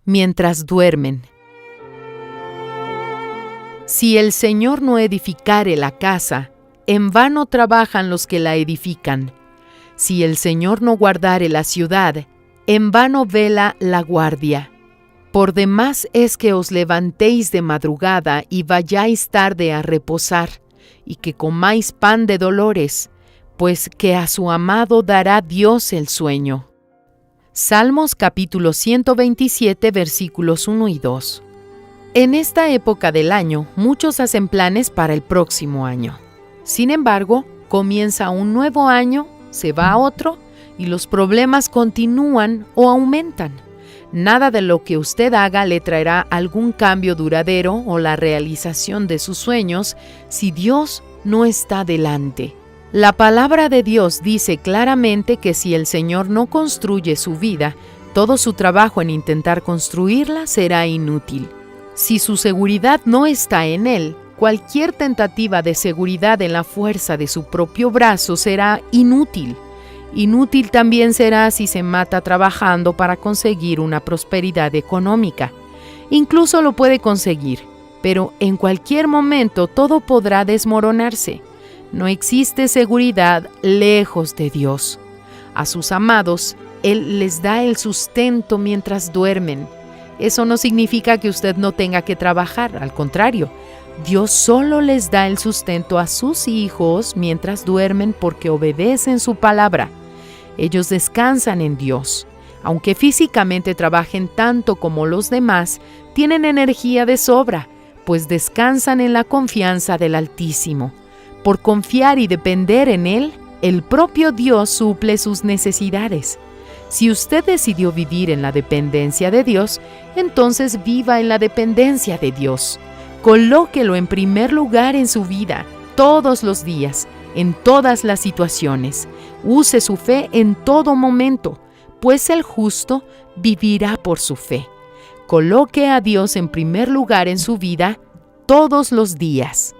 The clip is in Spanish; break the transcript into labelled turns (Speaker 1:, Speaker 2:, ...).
Speaker 1: mientras duermen. Si el Señor no edificare la casa, en vano trabajan los que la edifican. Si el Señor no guardare la ciudad, en vano vela la guardia. Por demás es que os levantéis de madrugada y vayáis tarde a reposar, y que comáis pan de dolores, pues que a su amado dará Dios el sueño. Salmos capítulo 127, versículos 1 y 2. En esta época del año, muchos hacen planes para el próximo año. Sin embargo, comienza un nuevo año, se va a otro, y los problemas continúan o aumentan. Nada de lo que usted haga le traerá algún cambio duradero o la realización de sus sueños si Dios no está delante. La palabra de Dios dice claramente que si el Señor no construye su vida, todo su trabajo en intentar construirla será inútil. Si su seguridad no está en Él, cualquier tentativa de seguridad en la fuerza de su propio brazo será inútil. Inútil también será si se mata trabajando para conseguir una prosperidad económica. Incluso lo puede conseguir, pero en cualquier momento todo podrá desmoronarse. No existe seguridad lejos de Dios. A sus amados, Él les da el sustento mientras duermen. Eso no significa que usted no tenga que trabajar, al contrario. Dios solo les da el sustento a sus hijos mientras duermen porque obedecen su palabra. Ellos descansan en Dios. Aunque físicamente trabajen tanto como los demás, tienen energía de sobra, pues descansan en la confianza del Altísimo. Por confiar y depender en Él, el propio Dios suple sus necesidades. Si usted decidió vivir en la dependencia de Dios, entonces viva en la dependencia de Dios. Colóquelo en primer lugar en su vida, todos los días, en todas las situaciones. Use su fe en todo momento, pues el justo vivirá por su fe. Coloque a Dios en primer lugar en su vida todos los días.